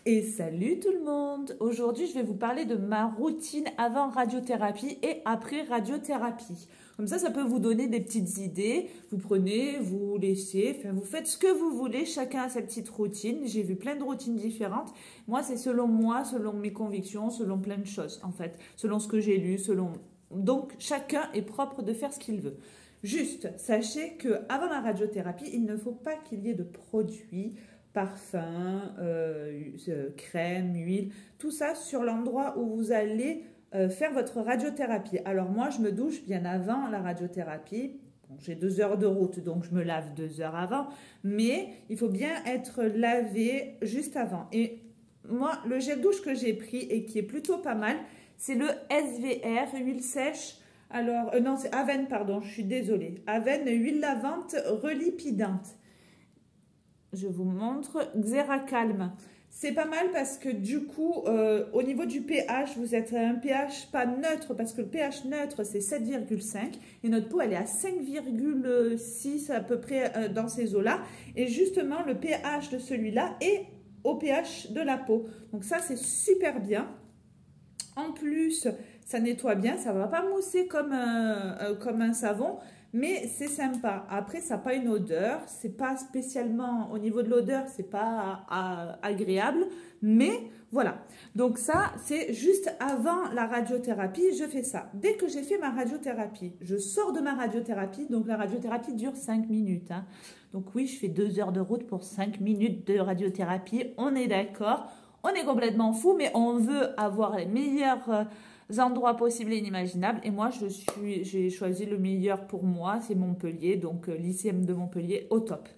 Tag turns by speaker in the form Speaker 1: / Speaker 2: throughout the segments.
Speaker 1: Et salut tout le monde! Aujourd'hui, je vais vous parler de ma routine avant radiothérapie et après radiothérapie. Comme ça peut vous donner des petites idées. Vous prenez, vous laissez, enfin, vous faites ce que vous voulez. Chacun a sa petite routine. J'ai vu plein de routines différentes. Moi, c'est selon moi, selon mes convictions, selon plein de choses, en fait. Selon ce que j'ai lu, selon... Donc, chacun est propre de faire ce qu'il veut. Juste, sachez qu'avant la radiothérapie, il ne faut pas qu'il y ait de produits, parfum, crème, huile, tout ça sur l'endroit où vous allez faire votre radiothérapie. Alors moi, je me douche bien avant la radiothérapie. Bon, j'ai 2 heures de route, donc je me lave 2 heures avant. Mais il faut bien être lavé juste avant. Et moi, le gel douche que j'ai pris et qui est plutôt pas mal, c'est le SVR, huile sèche. Alors, non, c'est Aven, pardon, je suis désolée. Aven, huile lavante relipidante. Je vous montre Xeracalme. C'est pas mal parce que du coup, au niveau du pH, vous êtes à un pH pas neutre parce que le pH neutre, c'est 7,5 et notre peau, elle est à 5,6 à peu près dans ces eaux-là. Et justement, le pH de celui-là est au pH de la peau. Donc ça, c'est super bien. En plus, ça nettoie bien, ça ne va pas mousser comme un savon, mais c'est sympa. Après, ça n'a pas une odeur, c'est pas spécialement, au niveau de l'odeur, c'est pas agréable, mais voilà. Donc ça, c'est juste avant la radiothérapie, je fais ça. Dès que j'ai fait ma radiothérapie, je sors de ma radiothérapie, donc la radiothérapie dure 5 minutes. Hein. Donc oui, je fais 2 heures de route pour 5 minutes de radiothérapie, on est d'accord. On est complètement fou, mais on veut avoir les meilleurs endroits possibles et inimaginables. Et moi, j'ai choisi le meilleur pour moi, c'est Montpellier, donc l'ICM de Montpellier, au top.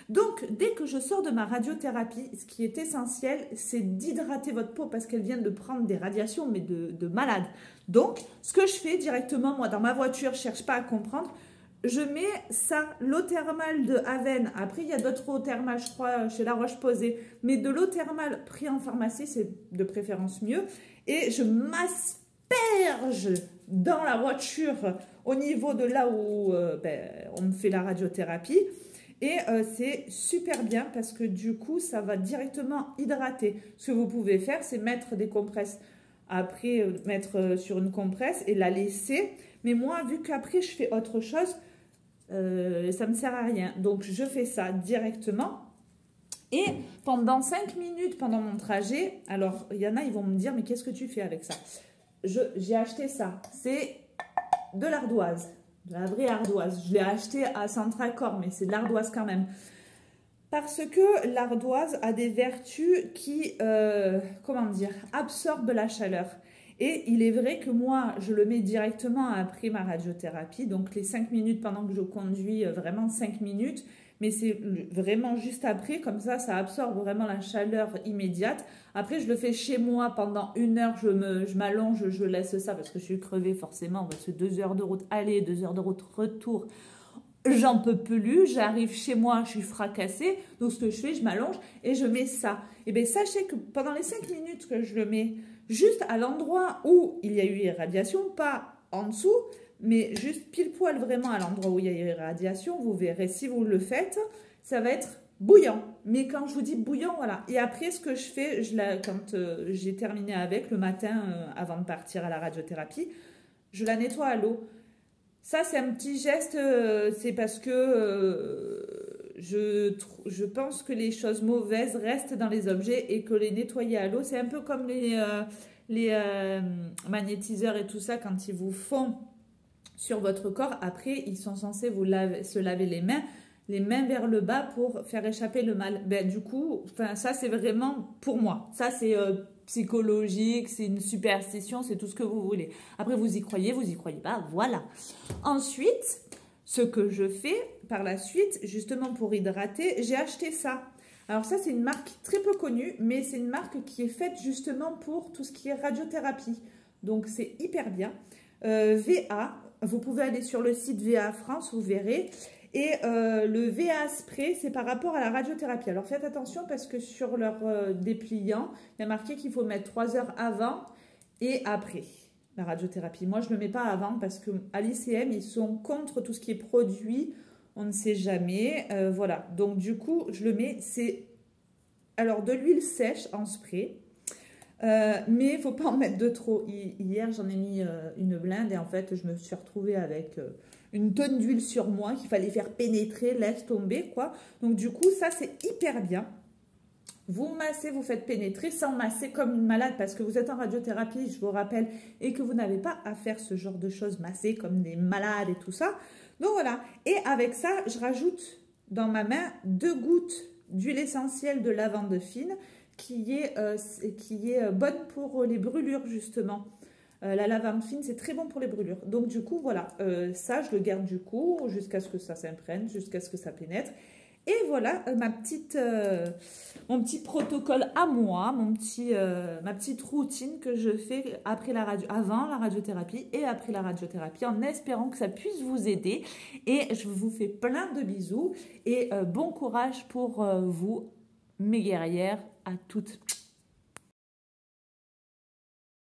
Speaker 1: Donc, dès que je sors de ma radiothérapie, ce qui est essentiel, c'est d'hydrater votre peau parce qu'elle vient de prendre des radiations, mais de malade. Donc, ce que je fais directement, moi, dans ma voiture, je ne cherche pas à comprendre, je mets ça, l'eau thermale de Aven. Après, il y a d'autres eaux thermales, je crois, chez La Roche-Posay. Mais de l'eau thermale pris en pharmacie, c'est de préférence mieux. Et je m'asperge dans la voiture au niveau de là où on me fait la radiothérapie. Et c'est super bien parce que du coup, ça va directement hydrater. Ce que vous pouvez faire, c'est mettre des compresses. Après, mettre sur une compresse et la laisser. Mais moi, vu qu'après, je fais autre chose, ça ne me sert à rien. Donc, je fais ça directement. Et pendant 5 minutes, pendant mon trajet, alors, il y en a, ils vont me dire, mais qu'est-ce que tu fais avec ça? J'ai acheté ça. C'est de l'ardoise, de la vraie ardoise. Je l'ai acheté à Centracor, mais c'est de l'ardoise quand même. Parce que l'ardoise a des vertus qui, comment dire, absorbent la chaleur. Et il est vrai que moi, je le mets directement après ma radiothérapie. Donc, les 5 minutes pendant que je conduis, vraiment 5 minutes. Mais c'est vraiment juste après. Comme ça absorbe vraiment la chaleur immédiate. Après, je le fais chez moi pendant 1 heure. Je m'allonge, je laisse ça parce que je suis crevée forcément. Parce que 2 heures de route aller, 2 heures de route retour. J'en peux plus, j'arrive chez moi, je suis fracassée. Donc, ce que je fais, je m'allonge et je mets ça. Et bien, sachez que pendant les 5 minutes que je le mets, juste à l'endroit où il y a eu irradiation, pas en dessous, mais juste pile poil vraiment à l'endroit où il y a eu irradiation, vous verrez si vous le faites, ça va être bouillant. Mais quand je vous dis bouillant, voilà. Et après, ce que je fais, quand j'ai terminé avec le matin, avant de partir à la radiothérapie, je la nettoie à l'eau. Ça, c'est un petit geste, c'est parce que je pense que les choses mauvaises restent dans les objets et que les nettoyer à l'eau, c'est un peu comme les magnétiseurs et tout ça, quand ils vous font sur votre corps, après, ils sont censés se laver les mains vers le bas pour faire échapper le mal. Ben, du coup, ça, c'est vraiment pour moi. Ça, c'est psychologique, c'est une superstition, c'est tout ce que vous voulez. Après, vous y croyez pas, voilà. Ensuite, ce que je fais par la suite, justement pour hydrater, j'ai acheté ça. Alors ça, c'est une marque très peu connue, mais c'est une marque qui est faite justement pour tout ce qui est radiothérapie. Donc, c'est hyper bien. VA, vous pouvez aller sur le site VA France, vous verrez. Et le VA spray, c'est par rapport à la radiothérapie. Alors faites attention parce que sur leur dépliant, il y a marqué qu'il faut mettre 3 heures avant et après la radiothérapie. Moi, je ne le mets pas avant parce qu'à l'ICM, ils sont contre tout ce qui est produit. On ne sait jamais. Voilà. Donc du coup, je le mets. C'est alors de l'huile sèche en spray. Mais il ne faut pas en mettre de trop. Hier, j'en ai mis une blinde et en fait, je me suis retrouvée avec une tonne d'huile sur moi qu'il fallait faire pénétrer, laisse tomber, quoi. Donc, du coup, ça, c'est hyper bien. Vous massez, vous faites pénétrer sans masser comme une malade parce que vous êtes en radiothérapie, je vous rappelle, et que vous n'avez pas à faire ce genre de choses, masser comme des malades et tout ça. Donc, voilà. Et avec ça, je rajoute dans ma main 2 gouttes d'huile essentielle de lavande fine qui est bonne pour les brûlures, justement. La lavande fine, c'est très bon pour les brûlures. Donc, du coup, voilà, ça, je le garde du coup jusqu'à ce que ça s'imprègne, jusqu'à ce que ça pénètre. Et voilà mon petit protocole à moi, ma petite routine que je fais avant la radiothérapie et après la radiothérapie, en espérant que ça puisse vous aider. Et je vous fais plein de bisous et bon courage pour vous, mes guerrières, à toutes.